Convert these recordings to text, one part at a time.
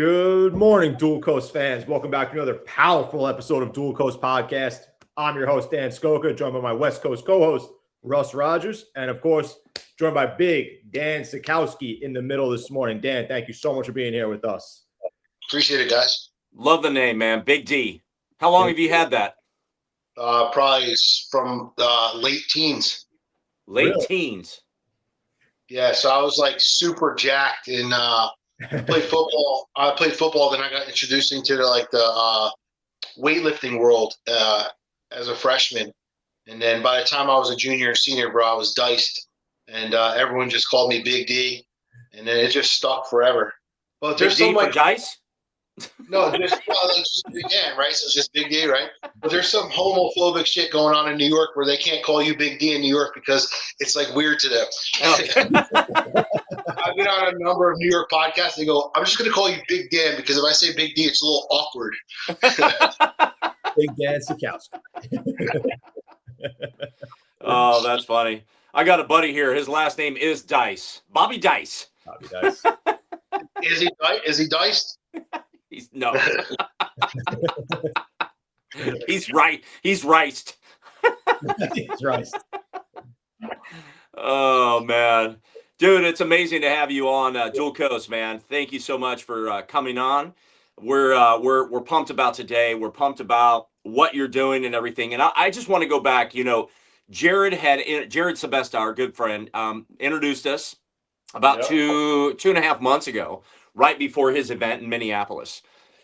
Good morning, Dual Coast fans. Welcome back to another powerful episode of Dual Coast Podcast. I'm your host, Dan Sachkowsky, joined by my West Coast co-host, Russ Rogers, and of course, joined by big Dan Sachkowsky in the middle this morning. Dan, thank you so much for being here with us. Appreciate it, guys. Love the name, man. Big D. How long have you had that? Probably from late teens. Late teens. Yeah, so I was like super jacked and played football. I played football, then I got introduced into the weightlifting world as a freshman. And then by the time I was a junior and senior, bro, I was diced. And everyone just called me Big D. And then it just stuck forever. But there's Big D some for dice? No, just Big Dan, right? So it's just Big D, right? But there's some homophobic shit going on in New York where they can't call you Big D in New York because it's like weird to them. I've been on a number of New York podcasts. They go, I'm just going to call you Big Dan because if I say Big D, it's a little awkward. Big Dan Sachkowsky. Oh, that's funny. I got a buddy here. His last name is Dice. Bobby Dice. Bobby Dice. Is he diced? No. He's right. He's riced. He's riced. Oh, man. Dude, it's amazing to have you on Dual Coast, man. Thank you so much for coming on. We're pumped about today. We're pumped about what you're doing and everything. And I just want to go back. You know, Jared Sebesta, our good friend, introduced us about two and a half months ago, right before his event in Minneapolis.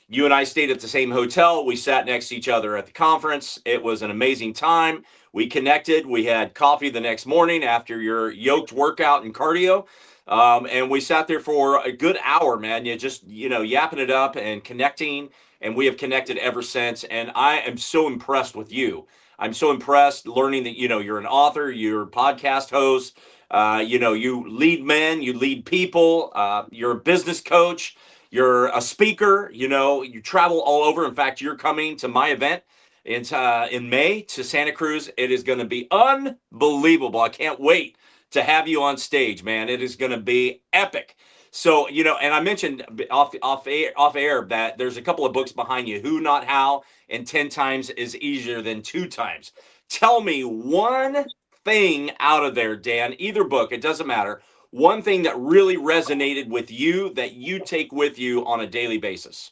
You and I stayed at the same hotel. We sat next to each other at the conference. It was an amazing time. We connected. We had coffee the next morning after your yoked workout and cardio. And we sat there for a good hour, man. You just, yapping it up and connecting. And we have connected ever since. And I am so impressed with you. I'm so impressed learning that, you're an author, you're a podcast host. You lead men, you lead people, you're a business coach, you're a speaker, you travel all over. In fact, you're coming to my event in May to Santa Cruz. It is going to be unbelievable. I can't wait to have you on stage, man. It is going to be epic. So, and I mentioned off air that there's a couple of books behind you, Who Not How, and 10 Times is Easier Than 2 Times. Tell me one thing out of there, Dan, either book, it doesn't matter. One thing that really resonated with you that you take with you on a daily basis.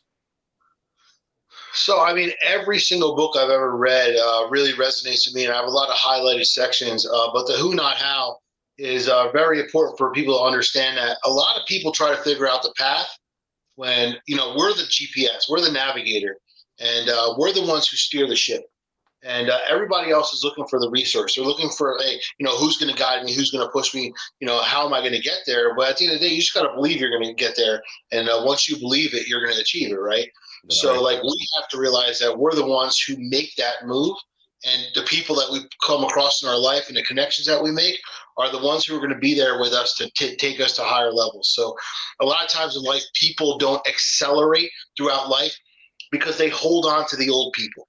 So, I mean, every single book I've ever read really resonates with me, and I have a lot of highlighted sections. But the Who Not How is very important for people to understand that a lot of people try to figure out the path when, we're the GPS, we're the navigator, and we're the ones who steer the ship. And everybody else is looking for the resource. They're looking for, who's going to guide me, who's going to push me, how am I going to get there? But at the end of the day, you just got to believe you're going to get there. And once you believe it, you're going to achieve it, right? So, we have to realize that we're the ones who make that move. And the people that we come across in our life and the connections that we make are the ones who are going to be there with us to take us to higher levels. So a lot of times in life, people don't accelerate throughout life because they hold on to the old people.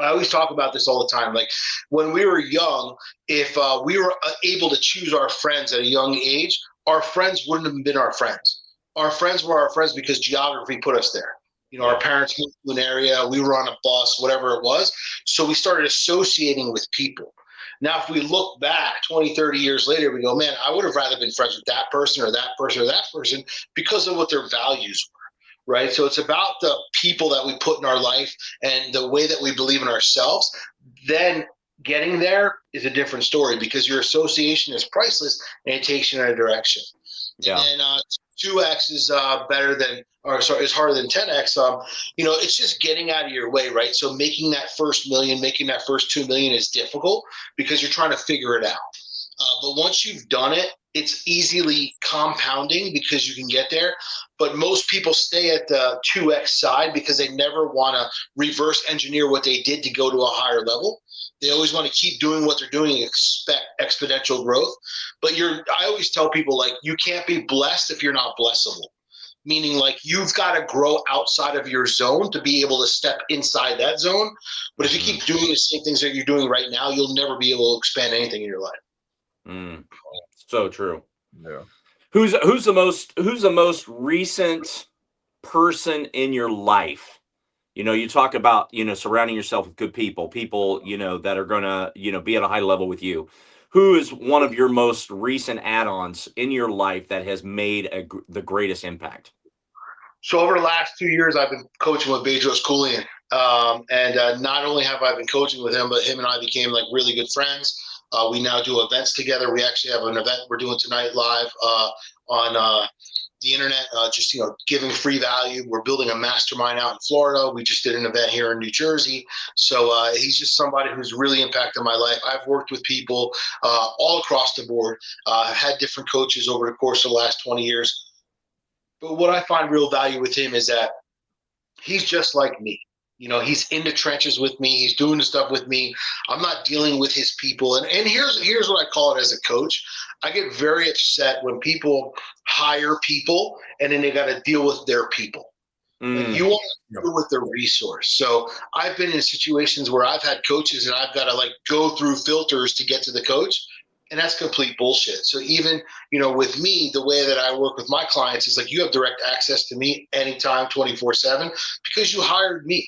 I always talk about this all the time. Like when we were young, if we were able to choose our friends at a young age, our friends wouldn't have been our friends. Our friends were our friends because geography put us there. Our parents moved to an area, we were on a bus, whatever it was. So we started associating with people. Now, if we look back 20, 30 years later, we go, man, I would have rather been friends with that person or that person or that person because of what their values were, right? So it's about the people that we put in our life and the way that we believe in ourselves. Then getting there is a different story because your association is priceless and it takes you in a direction. Yeah. And then 2x is is harder than 10x. It's just getting out of your way, right? So making that first million, making that first 2 million is difficult because you're trying to figure it out. But once you've done it, it's easily compounding because you can get there. But most people stay at the 2x side because they never want to reverse engineer what they did to go to a higher level. They always want to keep doing what they're doing and expect exponential growth. But I always tell people, you can't be blessed if you're not blessable. Meaning, you've got to grow outside of your zone to be able to step inside that zone. But if you keep doing the same things that you're doing right now, you'll never be able to expand anything in your life. So true. Yeah. Who's the most recent person in your life, you talk about, surrounding yourself with good people, that are going to, be at a high level with you. Who is one of your most recent add-ons in your life that has made the greatest impact? So over the last 2 years, I've been coaching with Bedros Keuilian. And not only have I been coaching with him, but him and I became like really good friends. We now do events together. We actually have an event we're doing tonight live on the internet, just giving free value. We're building a mastermind out in Florida. We just did an event here in New Jersey. So he's just somebody who's really impacted my life. I've worked with people all across the board. I've had different coaches over the course of the last 20 years. But what I find real value with him is that he's just like me. He's in the trenches with me. He's doing the stuff with me. I'm not dealing with his people. And here's what I call it as a coach. I get very upset when people hire people and then they got to deal with their people. Like, you want to deal with the resource. So I've been in situations where I've had coaches and I've got to go through filters to get to the coach. And that's complete bullshit. So even, with me, the way that I work with my clients is you have direct access to me anytime, 24/7, because you hired me.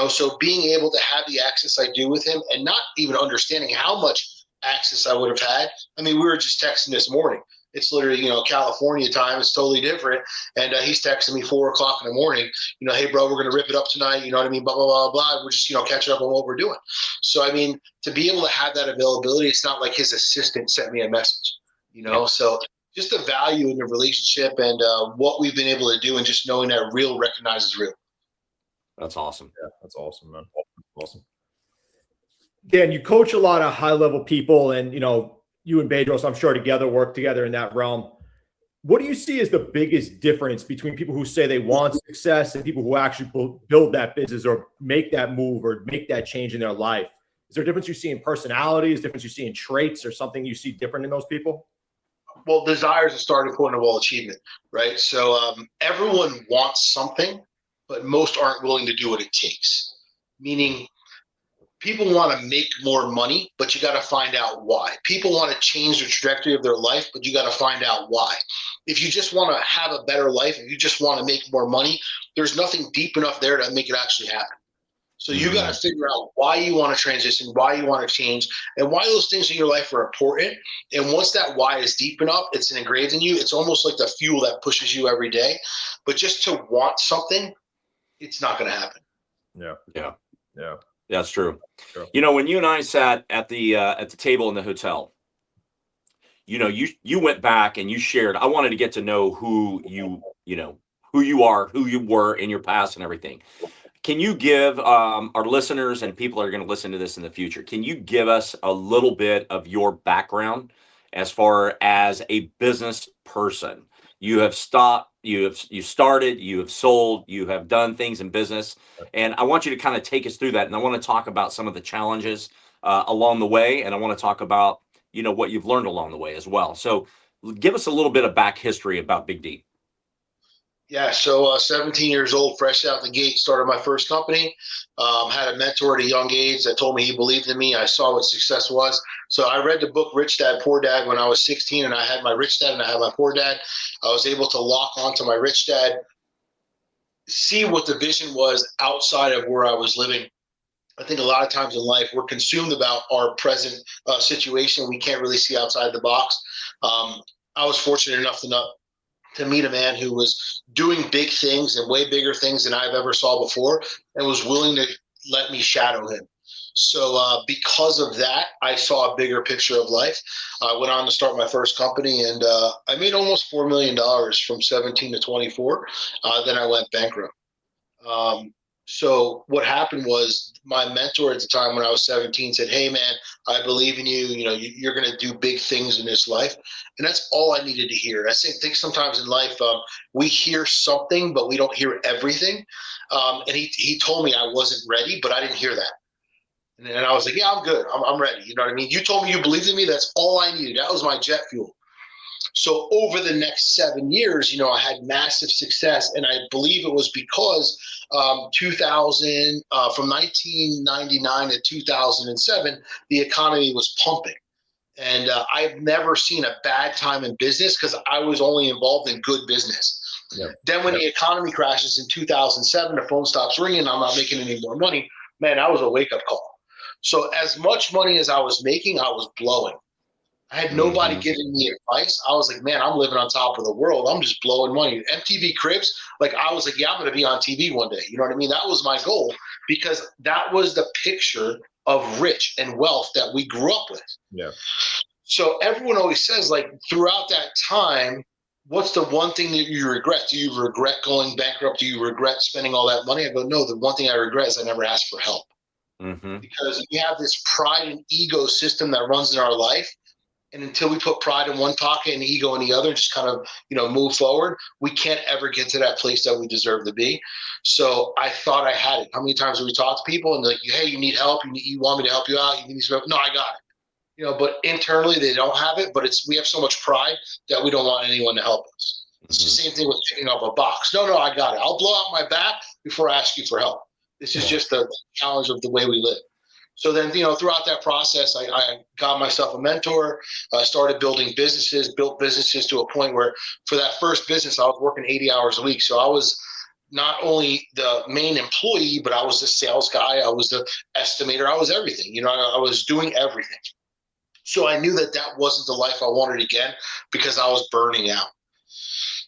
So being able to have the access I do with him and not even understanding how much access I would have had. I mean, we were just texting this morning. It's literally, California time. It's totally different. And he's texting me 4:00 in the morning, hey, bro, we're going to rip it up tonight. You know what I mean? Blah, blah, blah, blah. We're just, catching up on what we're doing. So, I mean, to be able to have that availability, it's not like his assistant sent me a message, So just the value in the relationship and what we've been able to do and just knowing that real recognizes real. That's awesome. Yeah, that's awesome, man. Awesome. Dan, you coach a lot of high-level people, and you and Bedros, I'm sure, work together in that realm. What do you see as the biggest difference between people who say they want success and people who actually build that business or make that move or make that change in their life? Is there a difference you see in personalities, difference you see in traits, or something you see different in those people? Well, desire is a starting point of all achievement, right? So everyone wants something, but most aren't willing to do what it takes. Meaning, people want to make more money, but you got to find out why. People want to change the trajectory of their life, but you got to find out why. If you just want to have a better life, if you just want to make more money, there's nothing deep enough there to make it actually happen. So you got to figure out why you want to transition, why you want to change, and why those things in your life are important. And once that why is deep enough, it's engraved in you. It's almost like the fuel that pushes you every day. But just to want something, it's not going to happen. Yeah. That's true. When you and I sat at the table in the hotel, you went back and you shared. I wanted to get to know who you are, who you were in your past and everything. Can you give our listeners and people that are going to listen to this in the future, can you give us a little bit of your background as far as a business person? You have started, you have sold, you have done things in business. And I want you to kind of take us through that. And I want to talk about some of the challenges along the way. And I want to talk about, what you've learned along the way as well. So give us a little bit of back history about Big D. Yeah, so 17 years old, fresh out the gate, started my first company. Had a mentor at a young age that told me he believed in me. I saw what success was. So I read the book Rich Dad, Poor Dad when I was 16, and I had my Rich Dad and I had my Poor Dad. I was able to lock onto my Rich Dad, see what the vision was outside of where I was living. I think a lot of times in life, we're consumed about our present situation. We can't really see outside the box. I was fortunate enough to meet a man who was doing big things and way bigger things than I've ever saw before and was willing to let me shadow him. So because of that, I saw a bigger picture of life. I went on to start my first company, and I made almost $4 million from 17 to 24. Then I went bankrupt. So what happened was my mentor at the time when I was 17 said, hey, man, I believe in you. You're going to do big things in this life. And that's all I needed to hear. I think sometimes in life we hear something, but we don't hear everything. And he told me I wasn't ready, but I didn't hear that. And I was like, yeah, I'm good. I'm ready. You know what I mean? You told me you believed in me. That's all I needed. That was my jet fuel. So over the next 7 years, I had massive success. And I believe it was because 2000, from 1999 to 2007, the economy was pumping. And I've never seen a bad time in business because I was only involved in good business. Yep. Then when the economy crashes in 2007, the phone stops ringing, I'm not making any more money. Man, that was a wake-up call. So as much money as I was making, I was blowing. I had nobody giving me advice. I was like, man, I'm living on top of the world. I'm just blowing money. MTV Cribs, like I was like, yeah, I'm going to be on TV one day. You know what I mean? That was my goal because that was the picture of rich and wealth that we grew up with. Yeah. So everyone always says, like, throughout that time, what's the one thing that you regret? Do you regret going bankrupt? Do you regret spending all that money? I go, no, the one thing I regret is I never asked for help. Because we have this pride and ego system that runs in our life. And until we put pride in one pocket and ego in the other, and just kind of, move forward, we can't ever get to that place that we deserve to be. So I thought I had it. How many times have we talked to people and they're like, hey, you need help? You want me to help you out? You need some help? No, I got it. But internally they don't have it, but we have so much pride that we don't want anyone to help us. It's the same thing with picking up a box. No, I got it. I'll blow out my back before I ask you for help. This is just the challenge of the way we live. So then, throughout that process, I got myself a mentor, started building businesses, built businesses to a point where for that first business, I was working 80 hours a week. So I was not only the main employee, but I was the sales guy. I was the estimator. I was everything. I was doing everything. So I knew that wasn't the life I wanted again because I was burning out.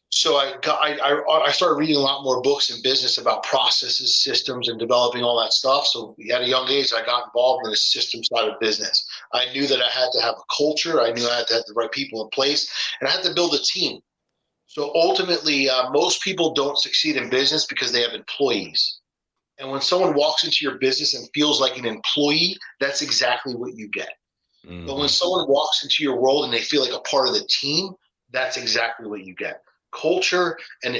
So I started reading a lot more books in business about processes, systems, and developing all that stuff. So at a young age, I got involved in the system side of business. I knew that I had to have a culture. I knew I had to have the right people in place, and I had to build a team. So ultimately, most people don't succeed in business because they have employees. And when someone walks into your business and feels like an employee, that's exactly what you get. But when someone walks into your world and they feel like a part of the team, that's exactly what you get. Culture, and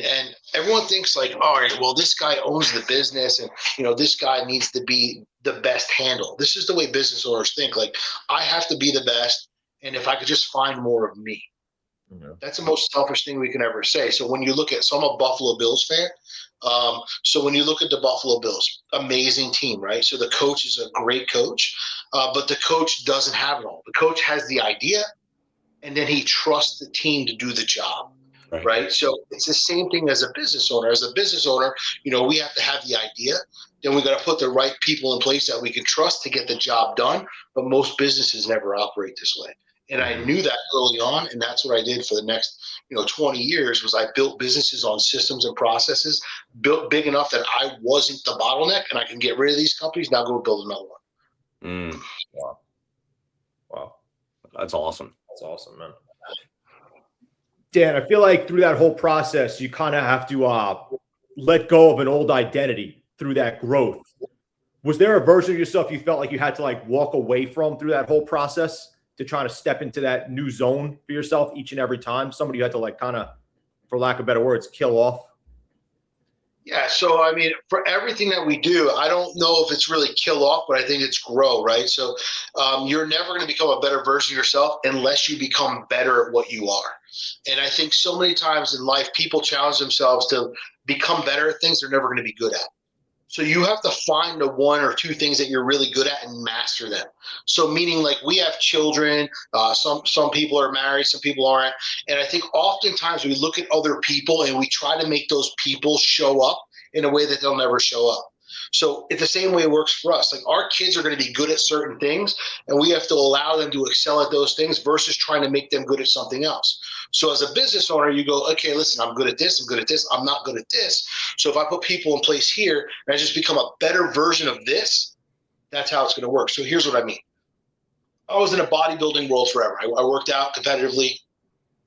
everyone thinks like, all right, well, this guy owns the business and this guy needs to be the best handle. This is the way business owners think. Like, I have to be the best, and if I could just find more of me. That's the most selfish thing we can ever say. So when you look at, so I'm a Buffalo Bills fan. So when you look at the Buffalo Bills, amazing team, right? So the coach is a great coach, but the coach doesn't have it all. The coach has the idea, and then he trusts the team to do the job. Right. So it's the same thing as a business owner. As a business owner, we have to have the idea. Then we got to put the right people in place that we can trust to get the job done. But most businesses never operate this way. And I knew that early on. And that's what I did for the next, 20 years was I built businesses on systems and processes, built big enough that I wasn't the bottleneck and I can get rid of these companies. Now go build another one. Wow. That's awesome. That's awesome, man. Dan, I feel like through that whole process, you kind of have to let go of an old identity through that growth. Was there a version of yourself you felt like you had to walk away from through that whole process to try to step into that new zone for yourself each and every time? Somebody you had to kind of, for lack of better words, kill off? Yeah. So, I mean, for everything that we do, I don't know if it's really kill off, but I think it's grow, right? So you're never going to become a better version of yourself unless you become better at what you are. And I think so many times in life, people challenge themselves to become better at things they're never going to be good at. So you have to find the one or two things that you're really good at and master them. So meaning like we have children, some people are married, some people aren't. And I think oftentimes we look at other people and we try to make those people show up in a way that they'll never show up. So it's the same way it works for us. Like our kids are going to be good at certain things and we have to allow them to excel at those things versus trying to make them good at something else. So as a business owner, you go, okay, listen, I'm good at this. I'm good at this. I'm not good at this. So if I put people in place here and I just become a better version of this, that's how it's going to work. So here's what I mean. I was in a bodybuilding world forever. I worked out competitively,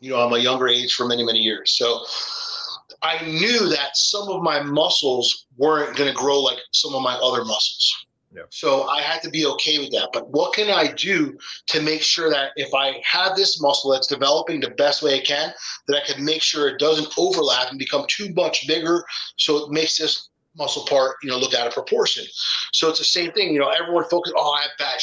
at a younger age for many, many years. So I knew that some of my muscles weren't going to grow like some of my other muscles. Yeah. So I had to be okay with that. But what can I do to make sure that if I have this muscle that's developing the best way it can, that I can make sure it doesn't overlap and become too much bigger so it makes this muscle part, look out of proportion. So it's the same thing, everyone focuses, I have bad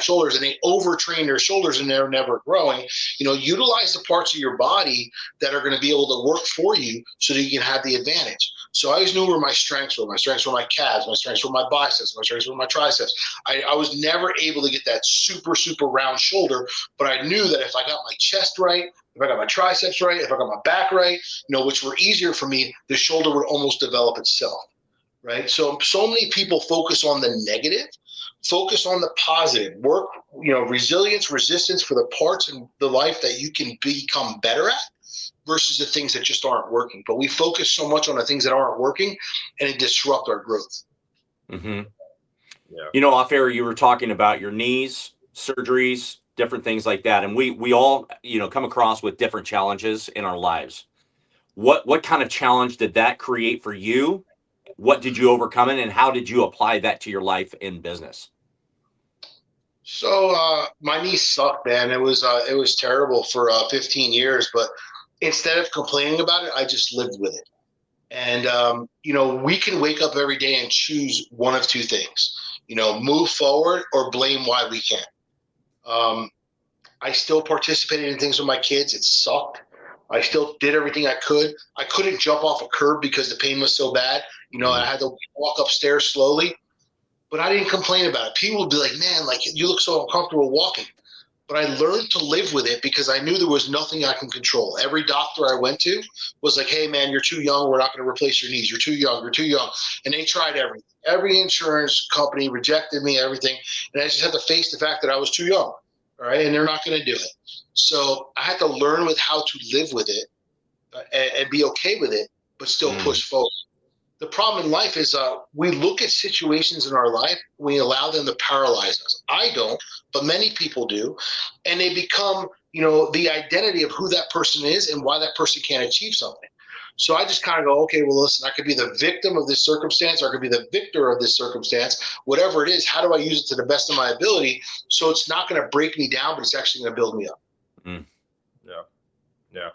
shoulders, and they overtrain their shoulders and they're never growing. Utilize the parts of your body that are going to be able to work for you so that you can have the advantage. So I always knew where my strengths were. My strengths were my calves, my strengths were my biceps, my strengths were my triceps. I was never able to get that super, super round shoulder, but I knew that if I got my chest right, if I got my triceps right, if I got my back right, which were easier for me, the shoulder would almost develop itself, right? So many people focus on the negative, focus on the positive, work, resilience, resistance for the parts in the life that you can become better at versus the things that just aren't working. But we focus so much on the things that aren't working, and it disrupts our growth. Mm-hmm. Yeah. Off air, you were talking about your knees, surgeries, different things like that. And we all, come across with different challenges in our lives. What kind of challenge did that create for you? What did you overcome it, and how did you apply that to your life in business? So my knee sucked, man. It was terrible for 15 years, but instead of complaining about it, I just lived with it. And, we can wake up every day and choose one of two things, move forward or blame why we can't. I still participated in things with my kids. It sucked. I still did everything I could. I couldn't jump off a curb because the pain was so bad. I had to walk upstairs slowly, but I didn't complain about it. People would be like, man, like you look so uncomfortable walking. But I learned to live with it because I knew there was nothing I can control. Every doctor I went to was like, hey, man, you're too young. We're not going to replace your knees. You're too young. You're too young. And they tried everything. Every insurance company rejected me, everything. And I just had to face the fact that I was too young. All right. And they're not going to do it. So I had to learn with how to live with it and be okay with it, but still push forward. The problem in life is we look at situations in our life, we allow them to paralyze us. I don't, but many people do. And they become, the identity of who that person is and why that person can't achieve something. So I just kind of go, okay, well, listen, I could be the victim of this circumstance, or I could be the victor of this circumstance. Whatever it is, how do I use it to the best of my ability so it's not going to break me down, but it's actually going to build me up? Yeah.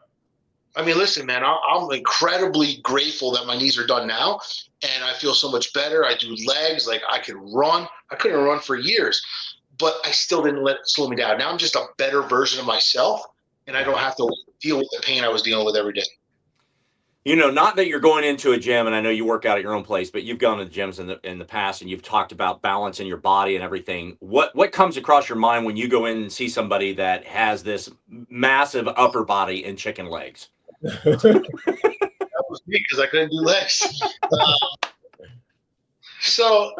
I mean, listen, man, I'm incredibly grateful that my knees are done now, and I feel so much better. I do legs, like I can run. I couldn't run for years, but I still didn't let it slow me down. Now I'm just a better version of myself, and I don't have to deal with the pain I was dealing with every day. Not that you're going into a gym, and I know you work out at your own place, but you've gone to gyms in the past, and you've talked about balance in your body and everything. What comes across your mind when you go in and see somebody that has this massive upper body and chicken legs? That was me because I couldn't do legs. So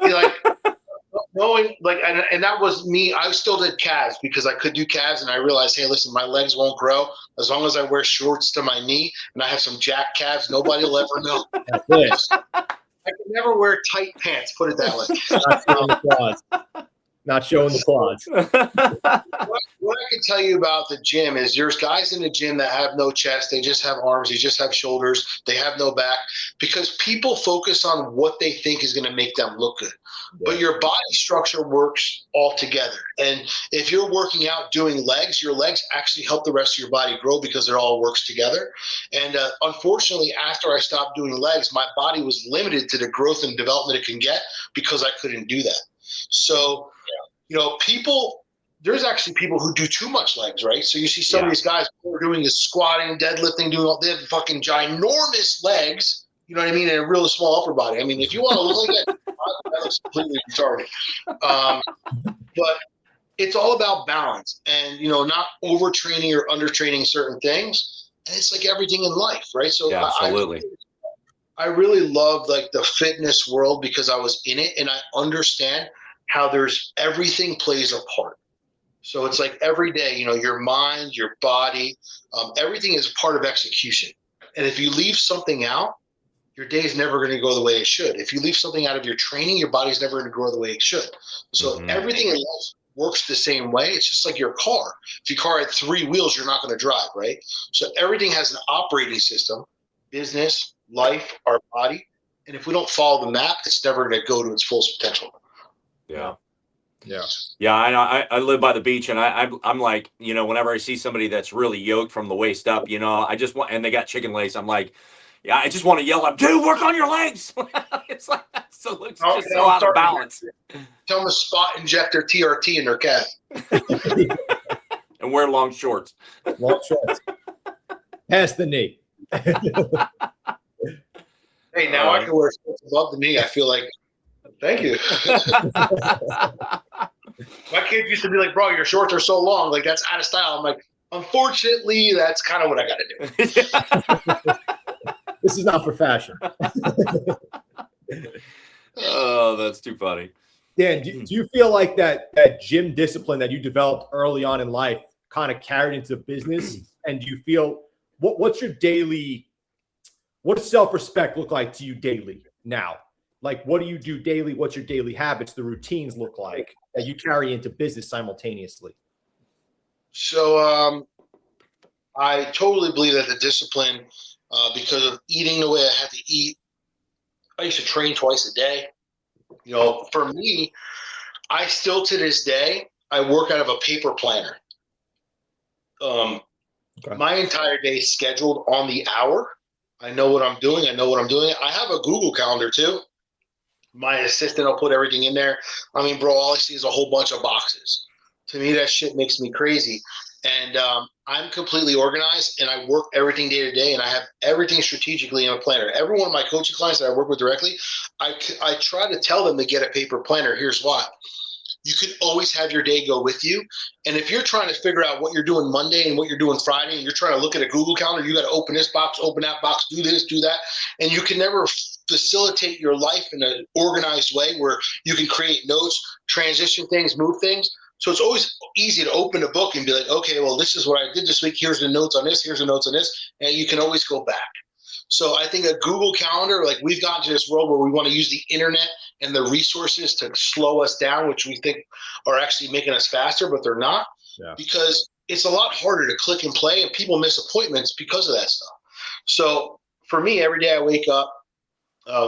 knowing and that was me. I still did calves because I could do calves, and I realized, hey, listen, my legs won't grow as long as I wear shorts to my knee and I have some jack calves. Nobody will ever know. I could never wear tight pants. Put it that way. Not showing the quads. What I can tell you about the gym is there's guys in the gym that have no chest. They just have arms. They just have shoulders. They have no back because people focus on what they think is going to make them look good. Yeah. But your body structure works all together. And if you're working out doing legs, your legs actually help the rest of your body grow because it all works together. And unfortunately, after I stopped doing legs, my body was limited to the growth and development it can get because I couldn't do that. So, there's actually people who do too much legs, right? So you see some of these guys who are doing is squatting, deadlifting, they have fucking ginormous legs, you know what I mean, and a really small upper body. I mean, if you want to look like that looks completely retarded. But it's all about balance and, not overtraining or undertraining certain things. And it's like everything in life, right? So yeah, absolutely. I really love like the fitness world because I was in it and I understand how everything plays a part. So it's like every day, your mind, your body, everything is part of execution. And if you leave something out, your day is never going to go the way it should. If you leave something out of your training, your body's never going to grow the way it should. So everything in life works the same way. It's just like your car. If your car had 3 wheels, you're not going to drive, right? So everything has an operating system, business, life, our body. And if we don't follow the map, it's never going to go to its full potential. Yeah, I live by the beach, and I'm like, whenever I see somebody that's really yoked from the waist up, I just want, and they got chicken legs, I'm like, yeah, I just want to yell at them, dude, work on your legs. It's like so looks just so out of balance. Tell them to spot inject their TRT in their calf and wear long shorts. Long shorts. Past the knee. Hey, now I can wear shorts above the knee. I feel like. Thank you. My kids used to be like, bro, your shorts are so long. Like, that's out of style. I'm like, Unfortunately, that's kind of what I got to do. This is not for fashion. Oh, that's too funny. Dan, do you feel like that gym discipline that you developed early on in life kind of carried into business? And do you feel what's your daily, what does self-respect look like to you daily now? Like, what do you do daily? What's your daily habits, the routines look like that you carry into business simultaneously? So I totally believe that the discipline, because of eating the way I had to eat, I used to train twice a day. You know, for me, I still to this day, I work out of a paper planner. My entire day is scheduled on the hour. I know what I'm doing. I have a Google Calendar too. My assistant will put everything in there. I mean, bro, all I see is a whole bunch of boxes. To me, that shit makes me crazy. And I'm completely organized, and I work everything day to day, and I have everything strategically in a planner. Every one of my coaching clients that I work with directly, I try to tell them to get a paper planner. Here's why. You can always have your day go with you. And if you're trying to figure out what you're doing Monday and what you're doing Friday, and you're trying to look at a Google Calendar, you got to open this box, open that box, do this, do that. And you can never facilitate your life in an organized way where you can create notes, transition things, move things. So it's always easy to open a book and be like, okay, well, this is what I did this week. Here's the notes on this. Here's the notes on this. And you can always go back. So I think a Google Calendar, like we've gotten to this world where we want to use the internet and the resources to slow us down, which we think are actually making us faster, but they're not, because it's a lot harder to click and play, and people miss appointments because of that stuff. So for me, every day I wake up,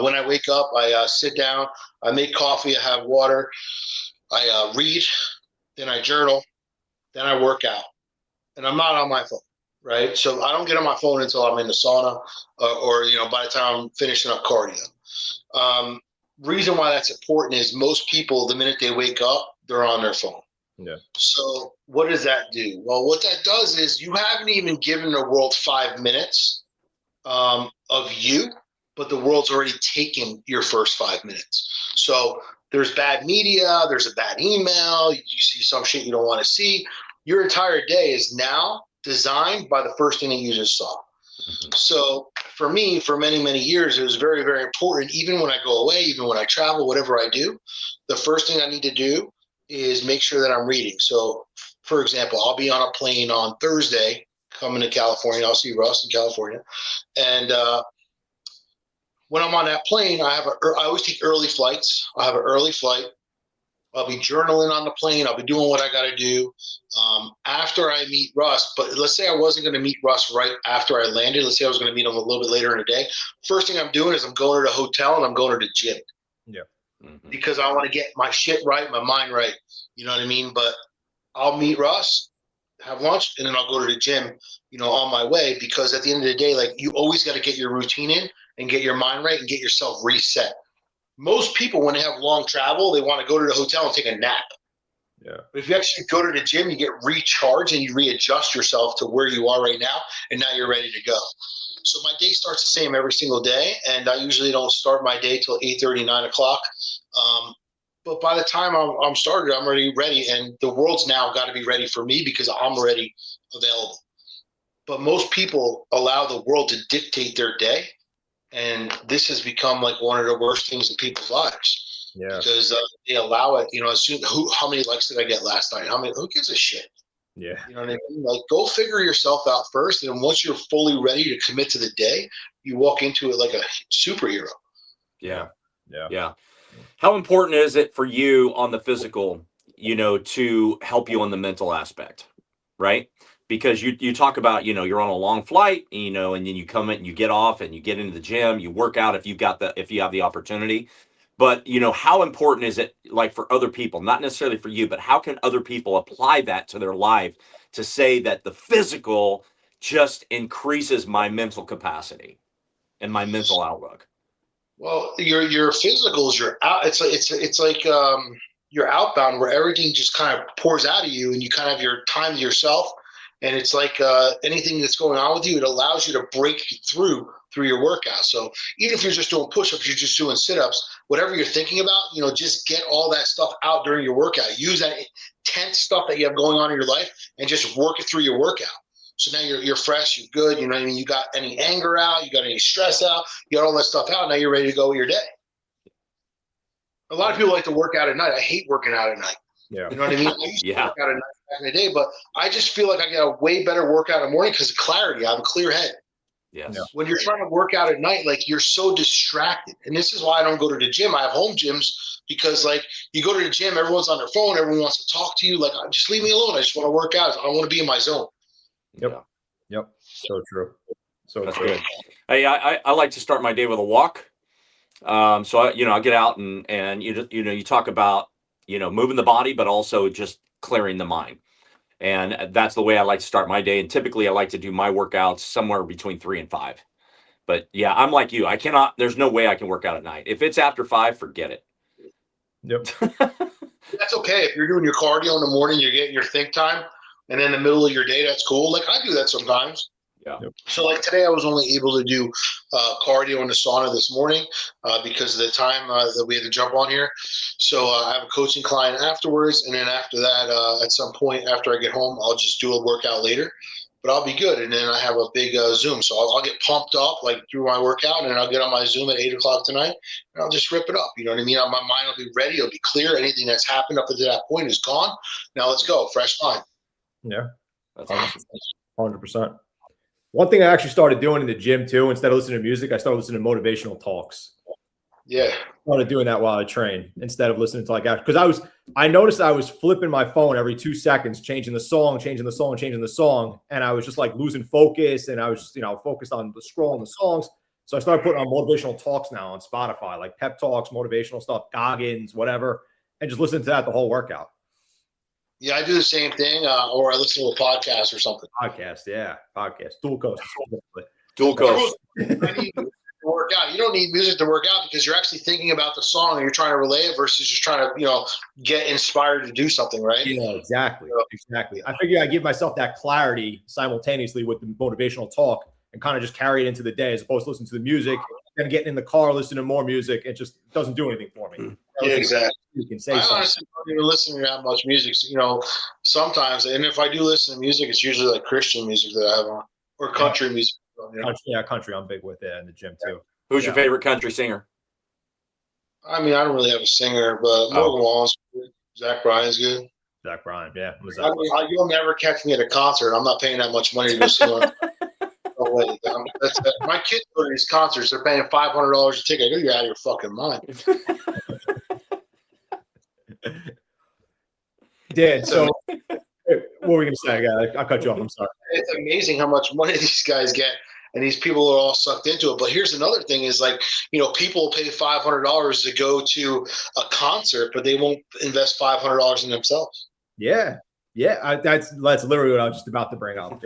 when I wake up, I sit down, I make coffee, I have water, I read, then I journal, then I work out, and I'm not on my phone. Right. So I don't get on my phone until I'm in the sauna or, you know, by the time I'm finishing up cardio. Reason why that's important is most people, the minute they wake up, they're on their phone. Yeah. So what does that do? Well, what that does is you haven't even given the world 5 minutes of you, but the world's already taken your first 5 minutes. So there's bad media, there's a bad email, you see some shit you don't want to see. Your entire day is now designed by the first thing that you just saw. So for me, for many, many years, it was very, very important. Even when I go away, even when I travel, whatever I do, the first thing I need to do is make sure that I'm reading. So for example, I'll be on a plane on Thursday coming to California. I'll see Russ in California. And when I'm on that plane, I always take early flights. I have an early flight. I'll be journaling on the plane. I'll be doing what I got to do after I meet Russ. But let's say I wasn't going to meet Russ right after I landed. Let's say I was going to meet him a little bit later in the day. First thing I'm doing is I'm going to the hotel and I'm going to the gym. Yeah. Because I want to get my shit right, my mind right. You know what I mean? But I'll meet Russ, have lunch, and then I'll go to the gym, you know, on my way. Because at the end of the day, like, you always got to get your routine in and get your mind right and get yourself reset. Most people, when they have long travel, they want to go to the hotel and take a nap. Yeah. But if you actually go to the gym, you get recharged and you readjust yourself to where you are right now, and now you're ready to go. So my day starts the same every single day, and I usually don't start my day till 8:30, 9 o'clock. But by the time I'm started, I'm already ready, and the world's now got to be ready for me because I'm already available. But most people allow the world to dictate their day. And this has become like one of the worst things in people's lives. Yeah. Because they allow it, you know, how many likes did I get last night? Who gives a shit? Yeah. You know what I mean? Like, go figure yourself out first. And once you're fully ready to commit to the day, you walk into it like a superhero. Yeah. How important is it for you on the physical, you know, to help you on the mental aspect, right? Because you talk about, you know, you're on a long flight, you know, and then you come in and you get off and you get into the gym, you work out if you have the opportunity. But, you know, how important is it, like, for other people, not necessarily for you, but how can other people apply that to their life to say that the physical just increases my mental capacity and my mental outlook? Well, your physicals, it's like you're outbound, where everything just kind of pours out of you, and you kind of have your time to yourself. And it's like anything that's going on with you, it allows you to break through your workout. So even if you're just doing push-ups, you're just doing sit-ups, whatever you're thinking about, just get all that stuff out during your workout. Use that tense stuff that you have going on in your life and just work it through your workout. So now you're fresh, you're good. You know what I mean? You got any anger out, you got any stress out, you got all that stuff out. Now you're ready to go with your day. A lot of people like to work out at night. I hate working out at night. Yeah. You know what I mean? I used to work out at night back in the day, but I just feel like I get a way better workout in the morning because of clarity. I have a clear head. Yes. Yeah. When you're trying to work out at night, like you're so distracted. And this is why I don't go to the gym. I have home gyms because like you go to the gym, everyone's on their phone, everyone wants to talk to you. Like, just leave me alone. I just want to work out. I want to be in my zone. Yep. Yep. So true. So That's true. good. Hey, I like to start my day with a walk. So I get out and you talk about, moving the body, but also just clearing the mind. And that's the way I like to start my day. And typically I like to do my workouts somewhere between 3 and 5. But yeah, I'm like you. There's no way I can work out at night. If it's after 5, forget it. Yep. That's okay. If you're doing your cardio in the morning, you're getting your think time. And in the middle of your day, that's cool. Like I do that sometimes. Yeah. Yep. So like today I was only able to do cardio in the sauna this morning because of the time that we had to jump on here. So I have a coaching client afterwards. And then after that, at some point after I get home, I'll just do a workout later. But I'll be good. And then I have a big Zoom. So I'll get pumped up like through my workout. And then I'll get on my Zoom at 8 o'clock tonight. And I'll just rip it up. You know what I mean? My mind will be ready. It'll be clear. Anything that's happened up to that point is gone. Now let's go. Fresh mind. Yeah. That's awesome. 100%. One thing I actually started doing in the gym too, instead of listening to music, I started listening to motivational talks. Yeah. I started doing that while I train instead of listening to because I noticed I was flipping my phone every 2 seconds, changing the song. And I was just like losing focus and I was just, focused on the scrolling the songs. So I started putting on motivational talks now on Spotify, like pep talks, motivational stuff, Goggins, whatever, and just listen to that the whole workout. Yeah, I do the same thing, or I listen to a podcast or something. Podcast. Dual coast. Dual coast. I need music to work out. You don't need music to work out because you're actually thinking about the song and you're trying to relay it versus just trying to, get inspired to do something, right? Yeah, exactly. I figure I give myself that clarity simultaneously with the motivational talk and kind of just carry it into the day as opposed to listening to the music, then getting in the car, listening to more music. It just doesn't do anything for me. Yeah, exactly. You can say I something. honestly don't even listen to that much music, sometimes. And if I do listen to music, it's usually like Christian music that I have on or country music. Country I'm big with it in the gym too. Who's your favorite country singer? I mean, I don't really have a singer, but Morgan Wallen's good. Zach Bryan's good. Zach Bryan, yeah. You'll never catch me at a concert. I'm not paying that much money to go see one. No way. My kids go to these concerts. They're paying $500 a ticket. I go, you're out of your fucking mind. Dan, so what were we going to say? I cut you off. I'm sorry. It's amazing how much money these guys get, and these people are all sucked into it. But here's another thing is like, people pay $500 to go to a concert, but they won't invest $500 in themselves. Yeah. Yeah. That's literally what I was just about to bring up.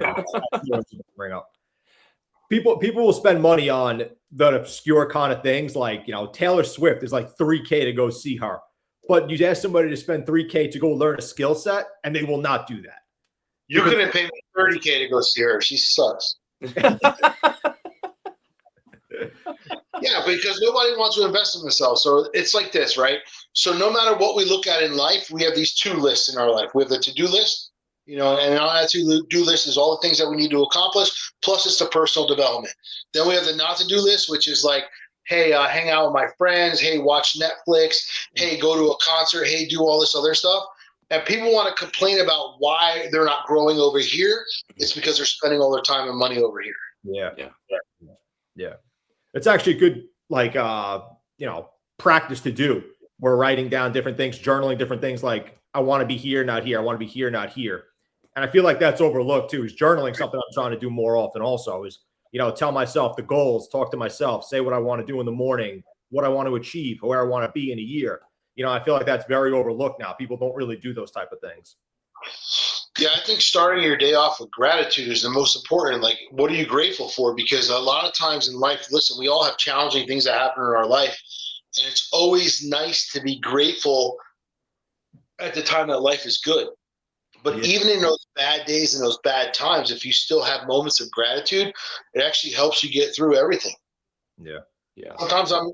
People will spend money on the obscure kind of things like, Taylor Swift is like $3,000 to go see her. But you ask somebody to spend $3,000 to go learn a skill set, and they will not do that. You couldn't pay me $30,000 to go see her. She sucks. Yeah, because nobody wants to invest in themselves. So it's like this, right? So no matter what we look at in life, we have these 2 lists in our life. We have the to-do list, and on that to-do list is all the things that we need to accomplish, plus it's the personal development. Then we have the not to-do list, which is like, hey, hang out with my friends. Hey, watch Netflix. Hey, go to a concert. Hey, do all this other stuff. And people want to complain about why they're not growing over here. It's because they're spending all their time and money over here. Yeah. It's actually good, practice to do. We're writing down different things, journaling different things like, I want to be here, not here. I want to be here, not here. And I feel like that's overlooked too, is journaling something I'm trying to do more often also is, tell myself the goals, talk to myself, say what I want to do in the morning, what I want to achieve, where I want to be in a year. I feel like that's very overlooked now. People don't really do those type of things. Yeah, I think starting your day off with gratitude is the most important. Like, what are you grateful for? Because a lot of times in life, listen, we all have challenging things that happen in our life. And it's always nice to be grateful at the time that life is good. But even in those bad days and those bad times, if you still have moments of gratitude, it actually helps you get through everything. Yeah. Yeah. Sometimes I'm,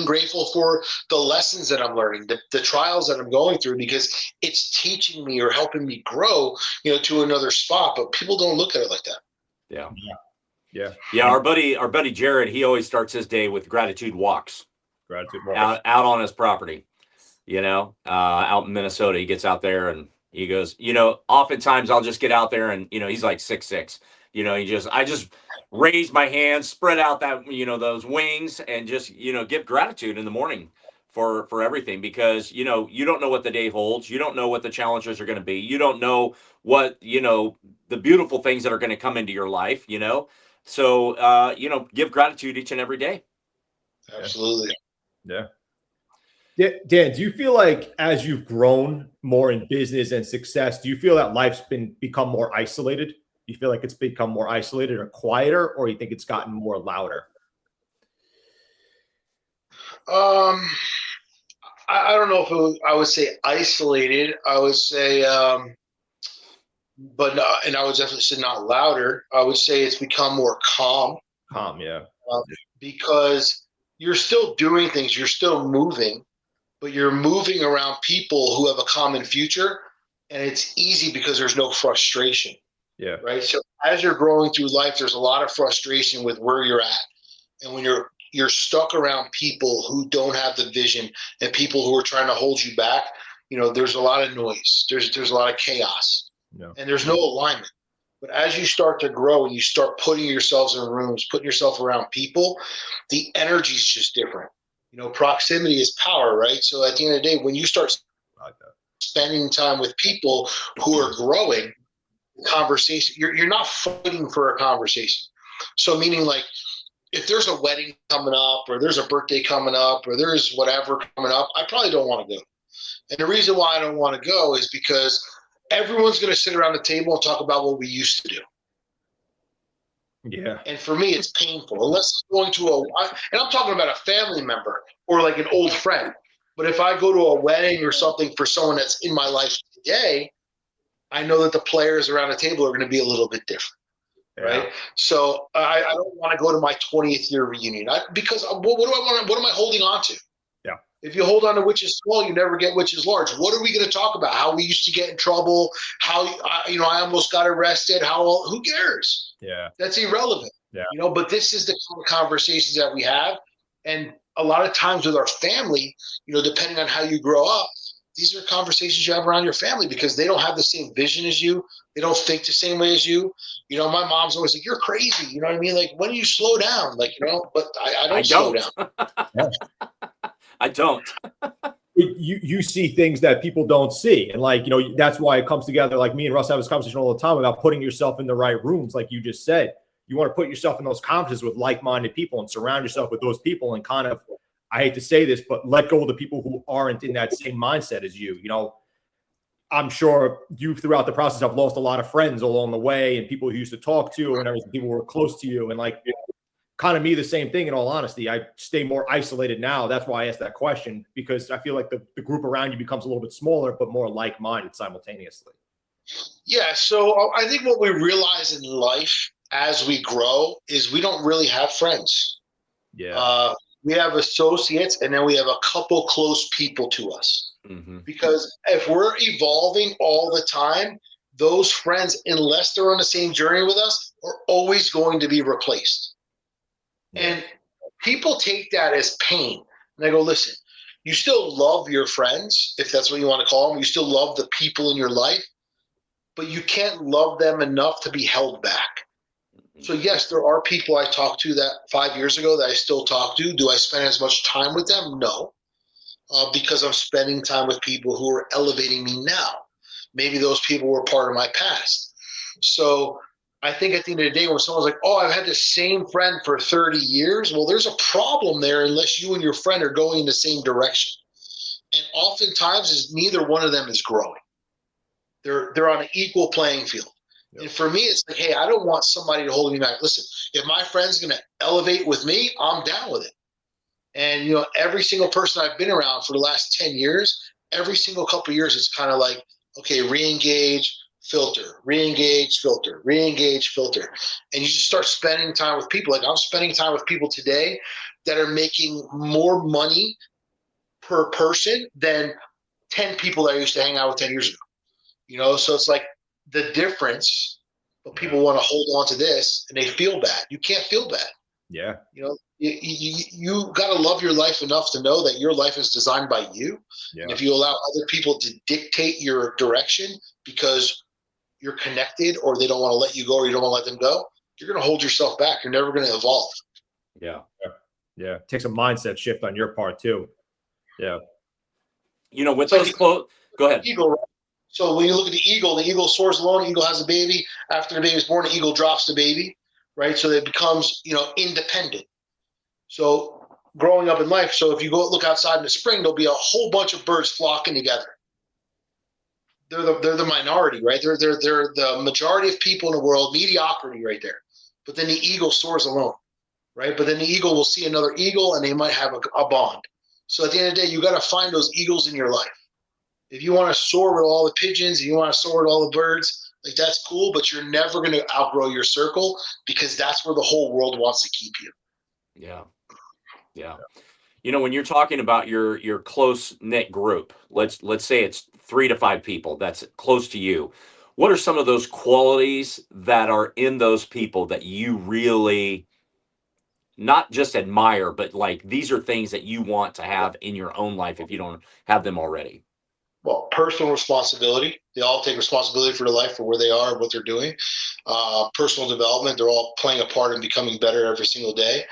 grateful for the lessons that I'm learning, the trials that I'm going through, because it's teaching me or helping me grow, to another spot. But people don't look at it like that. Yeah. Yeah. Yeah. Our buddy Jared, he always starts his day with gratitude walks Gratitude out on his property, out in Minnesota. He gets out there and he goes, oftentimes I'll just get out there and, he's like 6'6", I just raise my hands, spread out that, those wings, and just, give gratitude in the morning for everything, because, you don't know what the day holds. You don't know what the challenges are going to be. You don't know what, the beautiful things that are going to come into your life, So, give gratitude each and every day. Absolutely. Yeah. Dan, do you feel like as you've grown more in business and success, do you feel that life's become more isolated? Do you feel like it's become more isolated or quieter, or you think it's gotten more louder? I don't know if I would say isolated. I would say, but and I would definitely say not louder. I would say it's become more calm. Calm, yeah. Because you're still doing things, you're still moving, but you're moving around people who have a common future, and it's easy because there's no frustration. Yeah. Right. So as you're growing through life, there's a lot of frustration with where you're at, and when you're stuck around people who don't have the vision and people who are trying to hold you back, there's a lot of noise. There's a lot of chaos, and there's no alignment. But as you start to grow and you start putting yourselves in rooms, putting yourself around people, the energy is just different. Proximity is power, right? So at the end of the day, when you start spending time with people who are growing, conversation, you're not fighting for a conversation. So meaning, like, if there's a wedding coming up, or there's a birthday coming up, or there's whatever coming up, I probably don't want to go. And the reason why I don't want to go is because everyone's going to sit around the table and talk about what we used to do. Yeah. And for me, it's painful. Unless it's going to and I'm talking about a family member or like an old friend. But if I go to a wedding or something for someone that's in my life today, I know that the players around the table are going to be a little bit different. Right. So I don't want to go to my 20th year reunion because what do I want? What am I holding on to? Yeah. If you hold on to which is small, you never get which is large. What are we going to talk about? How we used to get in trouble? How, I almost got arrested. Who cares? Yeah. That's irrelevant. Yeah. But this is the kind of conversations that we have. And a lot of times with our family, depending on how you grow up, these are conversations you have around your family because they don't have the same vision as you. They don't think the same way as you. My mom's always like, "You're crazy." You know what I mean? Like, when do you slow down? Like, but I don't slow down. I don't. You see things that people don't see. And that's why it comes together. Like me and Russ have this conversation all the time about putting yourself in the right rooms. Like you just said, you want to put yourself in those conferences with like-minded people and surround yourself with those people and kind of, I hate to say this, but let go of the people who aren't in that same mindset as you. I'm sure you throughout the process have lost a lot of friends along the way and people who used to talk to and everything, people who were close to you. And kind of me, the same thing, in all honesty. I stay more isolated now. That's why I asked that question, because I feel like the group around you becomes a little bit smaller, but more like-minded simultaneously. Yeah. So I think what we realize in life as we grow is we don't really have friends. Yeah. We have associates, and then we have a couple close people to us. Mm-hmm. Because if we're evolving all the time, those friends, unless they're on the same journey with us, are always going to be replaced. Yeah. And people take that as pain. And I go, listen, you still love your friends, if that's what you want to call them. You still love the people in your life, but you can't love them enough to be held back. So yes, there are people I talked to that 5 years ago that I still talk to. Do I spend as much time with them? No, because I'm spending time with people who are elevating me now. Maybe those people were part of my past. So I think at the end of the day, when someone's like, "Oh, I've had the same friend for 30 years," well, there's a problem there unless you and your friend are going in the same direction. And oftentimes, is neither one of them is growing. They're on an equal playing field. And for me, it's like, hey, I don't want somebody to hold me back. Listen, if my friend's going to elevate with me, I'm down with it. And, every single person I've been around for the last 10 years, every single couple of years, it's kind of like, Okay, re-engage, filter, re-engage, filter, re-engage, filter. And you just start spending time with people. Like I'm spending time with people today that are making more money per person than 10 people that I used to hang out with 10 years ago. So it's like the difference, but people want to hold on to this and they feel bad. You can't feel bad. Yeah. You got to love your life enough to know that your life is designed by you. Yeah. And if you allow other people to dictate your direction because you're connected or they don't want to let you go or you don't want to let them go, you're going to hold yourself back. You're never going to evolve. Yeah. Yeah. It takes a mindset shift on your part too. Yeah. With those close, go ahead. Eagle, right? So when you look at the eagle soars alone. The eagle has a baby. After the baby is born, the eagle drops the baby, right? So it becomes, independent. So growing up in life, so if you go look outside in the spring, there'll be a whole bunch of birds flocking together. They're the minority, right? They're the majority of people in the world, mediocrity right there. But then the eagle soars alone, right? But then the eagle will see another eagle and they might have a bond. So at the end of the day, you got to find those eagles in your life. If you want to soar with all the pigeons, if you want to soar with all the birds, like that's cool, but you're never going to outgrow your circle because that's where the whole world wants to keep you. Yeah. Yeah. When you're talking about your close knit group, let's say it's 3 to 5 people that's close to you. What are some of those qualities that are in those people that you really not just admire, but like these are things that you want to have in your own life if you don't have them already? Well, personal responsibility. They all take responsibility for their life, for where they are, what they're doing. Personal development. They're all playing a part in becoming better every single day.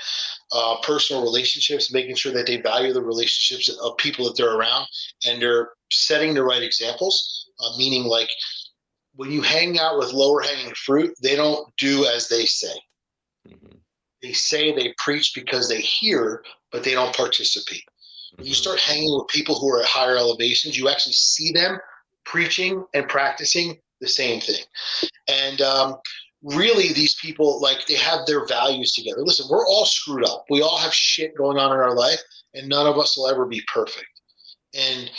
Personal relationships, making sure that they value the relationships of people that they're around, and they're setting the right examples. Meaning, like when you hang out with lower hanging fruit, they don't do as they say. Mm-hmm. They say they preach because they hear, but they don't participate. When you start hanging with people who are at higher elevations, you actually see them preaching and practicing the same thing. And really, these people, like, they have their values together. Listen, we're all screwed up. We all have shit going on in our life, and none of us will ever be perfect. And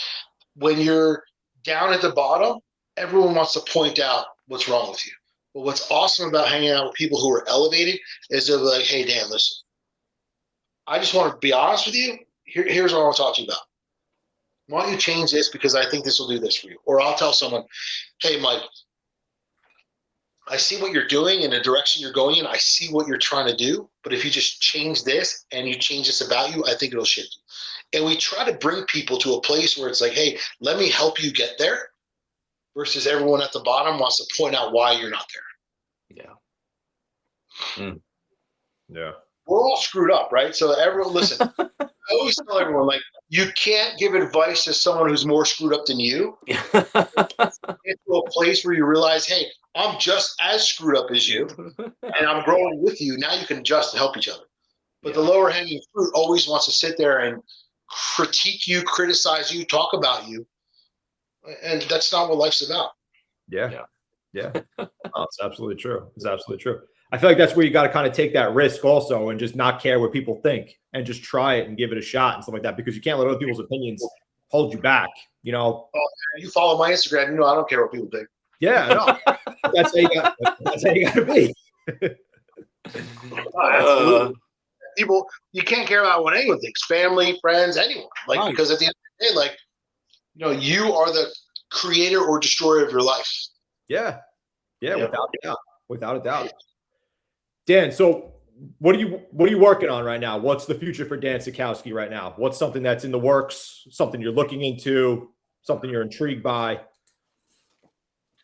when you're down at the bottom, everyone wants to point out what's wrong with you. But what's awesome about hanging out with people who are elevated is they're like, hey, Dan, listen, I just want to be honest with you. Here's what I want to talk to you about. Why don't you change this because I think this will do this for you? Or I'll tell someone, hey, Mike, I see what you're doing in the direction you're going in. I see what you're trying to do. But if you just change this and you change this about you, I think it'll shift you. And we try to bring people to a place where it's like, hey, let me help you get there, versus everyone at the bottom wants to point out why you're not there. Yeah. Mm. Yeah. We're all screwed up, right? So everyone, listen, I always tell everyone, like, you can't give advice to someone who's more screwed up than you. Get to a place where you realize, hey, I'm just as screwed up as you, and I'm growing with you. Now you can adjust and help each other. But the lower hanging fruit always wants to sit there and critique you, criticize you, talk about you. And that's not what life's about. Yeah. Oh, it's absolutely true. It's absolutely true. I feel like that's where you got to kind of take that risk also and just not care what people think and just try it and give it a shot and stuff like that, because you can't let other people's opinions hold you back, Oh, you follow my Instagram, I don't care what people think. Yeah, no. That's how you got to be. Absolutely. People, you can't care about what anyone thinks, family, friends, anyone. Like, right. Because at the end of the day, like, you are the creator or destroyer of your life. Yeah. Without a doubt. Dan, so what are you working on right now? What's the future for Dan Sachkowsky right now? What's something that's in the works, something you're looking into, something you're intrigued by?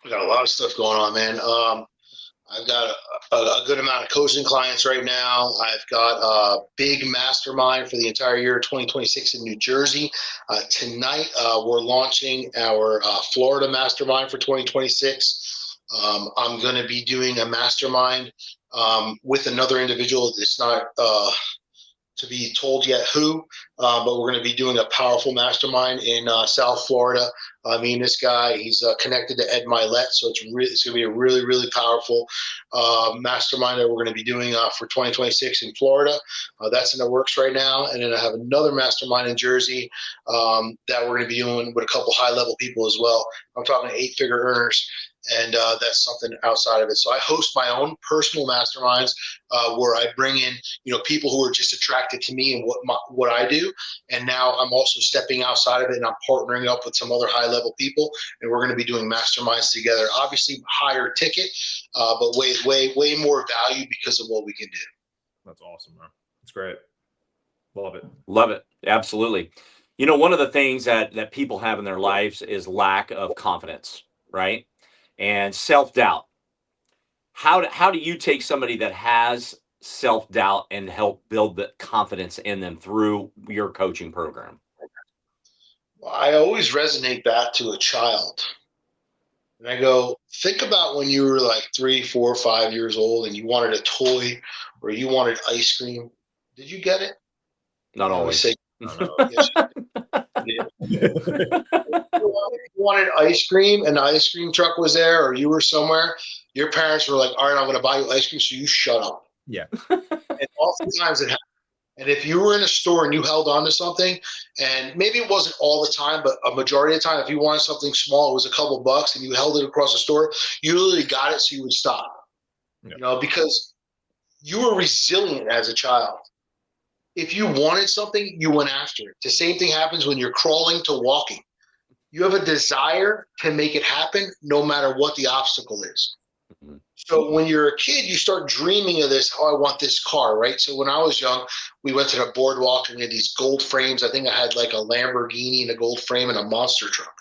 We got a lot of stuff going on, man. I've got a good amount of coaching clients right now. I've got a big mastermind for the entire year 2026 in New Jersey. Tonight, we're launching our Florida mastermind for 2026. I'm going to be doing a mastermind with another individual. It's not to be told yet who, but we're going to be doing a powerful mastermind in South Florida Me and this guy, he's connected to Ed Milet, so it's going to be a really, really powerful mastermind that we're going to be doing for 2026 in Florida. That's in the works right now. And then I have another mastermind in Jersey that we're going to be doing with a couple high-level people as well. I'm talking 8-figure earners. And that's something outside of it. So I host my own personal masterminds where I bring in, people who are just attracted to me and what I do. And now I'm also stepping outside of it, and I'm partnering up with some other high level people, and we're going to be doing masterminds together. Obviously, higher ticket, but way more value because of what we can do. That's awesome, man. That's great. Love it. Love it. Absolutely. One of the things that people have in their lives is lack of confidence, right? And self-doubt. How do you take somebody that has self-doubt and help build the confidence in them through your coaching program? I always resonate back to a child. And I go, think about when you were like 3, 4, 5 years old and you wanted a toy or you wanted ice cream. Did you get it? Not always. Say, no. Yes, you wanted ice cream and the ice cream truck was there, or you were somewhere, your parents were like, all right, I'm going to buy you ice cream, so you shut up. Yeah. And oftentimes it happened. And if you were in a store and you held on to something, and maybe it wasn't all the time, but a majority of the time, if you wanted something small, it was a couple of bucks and you held it across the store, you literally got it so you would stop. Yeah. Because you were resilient as a child. If you wanted something, you went after it. The same thing happens when you're crawling to walking. You have a desire to make it happen no matter what the obstacle is. Mm-hmm. So when you're a kid, you start dreaming of this, I want this car, right? So when I was young, we went to the boardwalk and we had these gold frames. I think I had like a Lamborghini and a gold frame and a monster truck.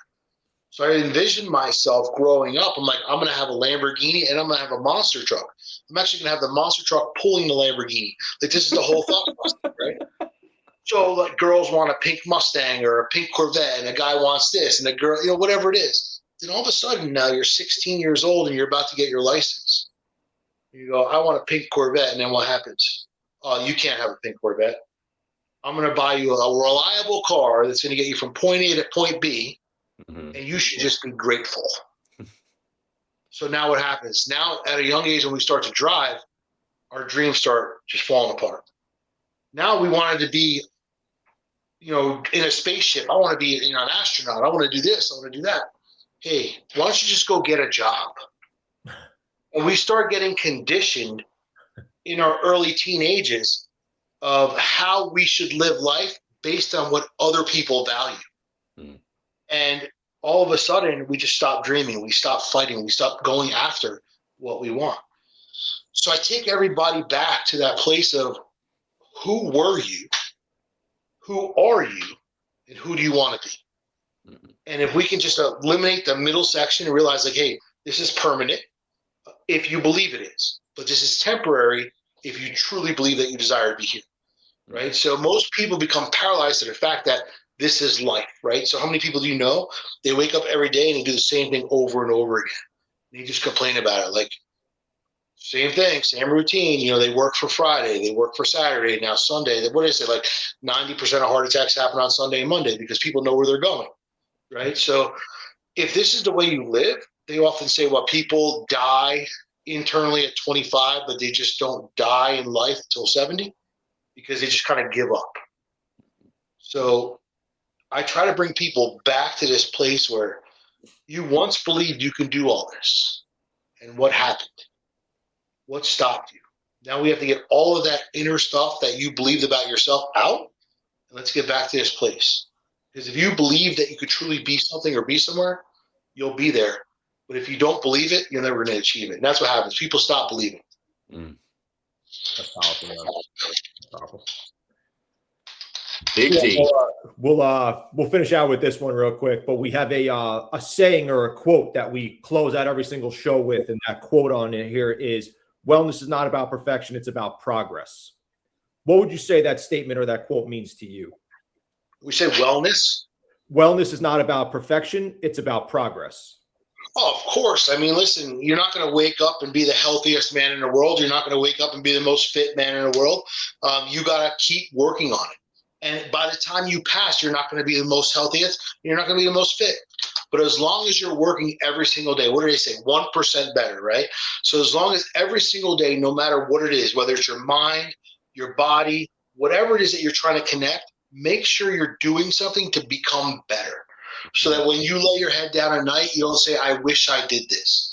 So I envisioned myself growing up. I'm like, I'm going to have a Lamborghini and I'm going to have a monster truck. I'm actually going to have the monster truck pulling the Lamborghini. Like, this is the whole thought process, right? So like girls want a pink Mustang or a pink Corvette and a guy wants this and a girl, whatever it is. Then all of a sudden now you're 16 years old and you're about to get your license. You go, I want a pink Corvette. And then what happens? You can't have a pink Corvette. I'm going to buy you a reliable car that's going to get you from point A to point B. Mm-hmm. And you should just be grateful. So now what happens? Now at a young age when we start to drive, our dreams start just falling apart. Now we wanted to be, in a spaceship. I want to be an astronaut. I want to do this. I want to do that. Hey, why don't you just go get a job? And we start getting conditioned in our early teenagers of how we should live life based on what other people value. Mm. And all of a sudden, we just stop dreaming. We stop fighting. We stop going after what we want. So I take everybody back to that place of who were you, who are you, and who do you want to be? Mm-hmm. And if we can just eliminate the middle section and realize, like, hey, this is permanent if you believe it is, but this is temporary if you truly believe that you desire to be here, right? So most people become paralyzed to the fact that this is life, right? So how many people do you know? They wake up every day and they do the same thing over and over again. They just complain about it, like, same thing, same routine. They work for Friday, they work for Saturday, now Sunday. What is it, like 90% of heart attacks happen on Sunday and Monday because people know where they're going, right? So if this is the way you live, they often say, well, people die internally at 25, but they just don't die in life until 70 because they just kind of give up. So I try to bring people back to this place where you once believed you can do all this. And what happened? What stopped you? Now we have to get all of that inner stuff that you believed about yourself out. And let's get back to this place. Because if you believe that you could truly be something or be somewhere, you'll be there. But if you don't believe it, you're never going to achieve it. And that's what happens. People stop believing. Mm. That's powerful. That's powerful. Big T. We'll finish out with this one real quick, but we have a saying or a quote that we close out every single show with, and that quote on it here is, wellness is not about perfection, it's about progress. What would you say that statement or that quote means to you? We say wellness? Wellness is not about perfection, it's about progress. Oh, of course. I mean, listen, you're not going to wake up and be the healthiest man in the world. You're not going to wake up and be the most fit man in the world. You got to keep working on it. And by the time you pass, you're not going to be the most healthiest. You're not going to be the most fit. But as long as you're working every single day, what do they say? 1% better, right? So as long as every single day, no matter what it is, whether it's your mind, your body, whatever it is that you're trying to connect, make sure you're doing something to become better. So that when you lay your head down at night, you don't say, I wish I did this.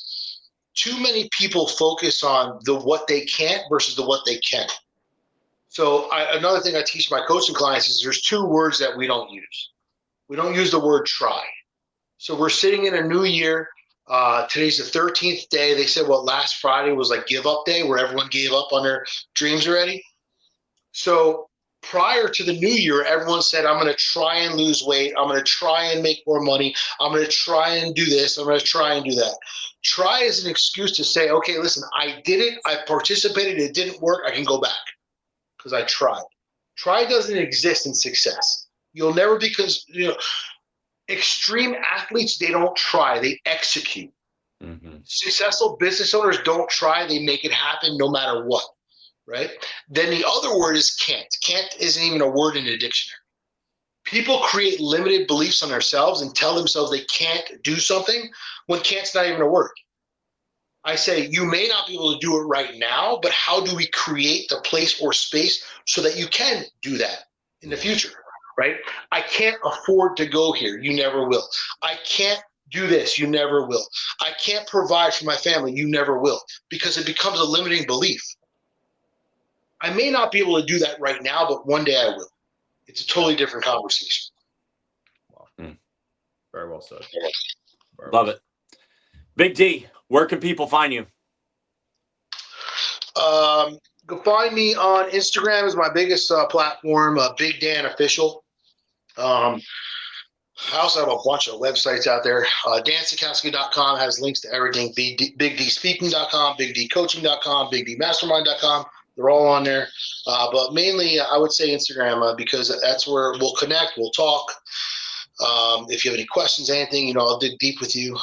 Too many people focus on the what they can't versus the what they can. So another thing I teach my coaching clients is there's 2 words that we don't use. We don't use the word try. So we're sitting in a new year. Today's the 13th day. They said, well, last Friday was like give up day where everyone gave up on their dreams already. So prior to the new year, everyone said, I'm going to try and lose weight. I'm going to try and make more money. I'm going to try and do this. I'm going to try and do that. Try is an excuse to say, okay, listen, I did it. I participated. It didn't work. I can go back because I tried. Try doesn't exist in success. You'll never, because, extreme athletes, they don't try, they execute. Mm-hmm. Successful business owners don't try, they make it happen no matter what, right? Then the other word is can't. Can't isn't even a word in the dictionary. People create limited beliefs on themselves and tell themselves they can't do something when can't's not even a word. I say, you may not be able to do it right now, but how do we create the place or space so that you can do that in the future, right? I can't afford to go here. You never will. I can't do this. You never will. I can't provide for my family. You never will, because it becomes a limiting belief. I may not be able to do that right now, but one day I will. It's a totally different conversation. Wow. Very well said. Love it. Big D, where can people find you? Go find me on Instagram is my biggest platform, Big Dan Official. I also have a bunch of websites out there. DanSachkowsky.com has links to everything. BigDSpeaking.com, BigDCoaching.com, BigDMastermind.com. They're all on there. But mainly, I would say Instagram because that's where we'll connect, we'll talk. If you have any questions, anything, I'll dig deep with you.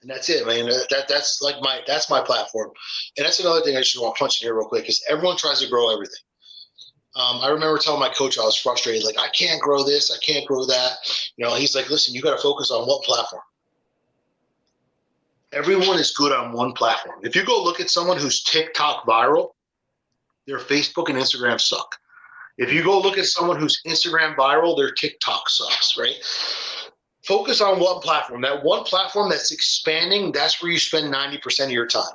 And that's it, man. That's my platform. And that's another thing I just want to punch in here real quick is everyone tries to grow everything. I remember telling my coach I was frustrated, like, I can't grow this, I can't grow that. He's like, listen, you got to focus on what platform. Everyone is good on one platform. If you go look at someone who's TikTok viral, their Facebook and Instagram suck. If you go look at someone who's Instagram viral, their TikTok sucks, right? Focus on one platform. That one platform that's expanding, that's where you spend 90% of your time.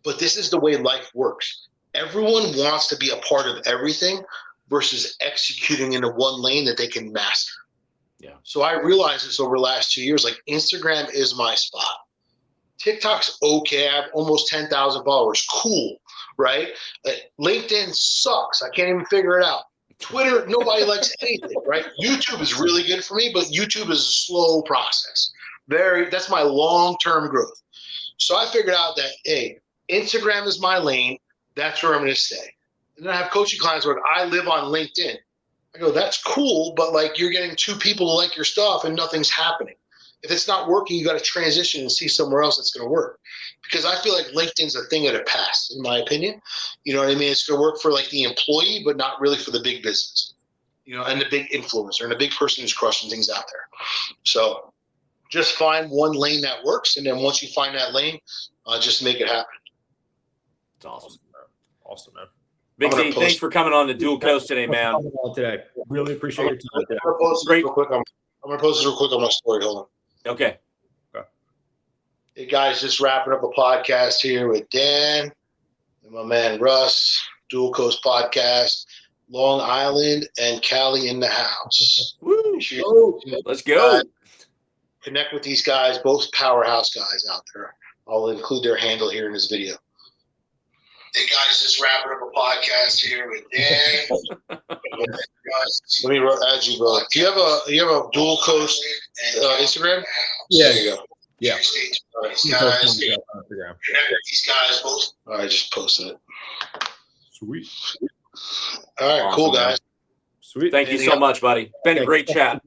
But this is the way life works. Everyone wants to be a part of everything versus executing into one lane that they can master. Yeah. So I realized this over the last 2 years, like Instagram is my spot. TikTok's okay. I have almost 10,000 followers. Cool, right? LinkedIn sucks. I can't even figure it out. Twitter, nobody likes anything, right? YouTube is really good for me, but YouTube is a slow process. That's my long-term growth. So I figured out that, hey, Instagram is my lane. That's where I'm going to stay. And then I have coaching clients where I live on LinkedIn. I go, that's cool, but like you're getting 2 people to like your stuff and nothing's happening. If it's not working, you got to transition and see somewhere else that's going to work. Because I feel like LinkedIn's a thing of the past, in my opinion. You know what I mean? It's going to work for like the employee, but not really for the big business, and the big influencer and the big person who's crushing things out there. So just find one lane that works. And then once you find that lane, just make it happen. It's awesome. Awesome, man. Big D, thanks for coming on the Dual Coast today, man. Today. Really appreciate your time today. I'm going to post this real quick on my story. Hold on. Okay. Hey, guys, just wrapping up a podcast here with Dan and my man Russ, Dual Coast Podcast, Long Island and Cali in the house. Woo! Let's go. Connect with these guys, both powerhouse guys out there. I'll include their handle here in this video. Hey, guys, just wrapping up a podcast here with Dan. Let me add you, bro. Do you have a Dual Coast Instagram? Yeah. There you go. Yeah. These guys both. All right, I just posted it. Sweet. All right, awesome, cool, guys. Man. Sweet. Thank you so much, buddy. Been a great chat.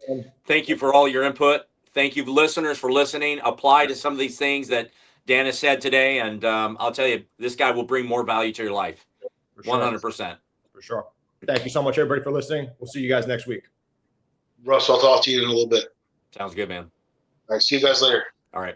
Thank you for all your input. Thank you, listeners, for listening. Apply to some of these things that Dan has said today, and I'll tell you, this guy will bring more value to your life. 100%. For sure. Thank you so much, everybody, for listening. We'll see you guys next week. Russ, I'll talk to you in a little bit. Sounds good, man. All right, see you guys later. All right.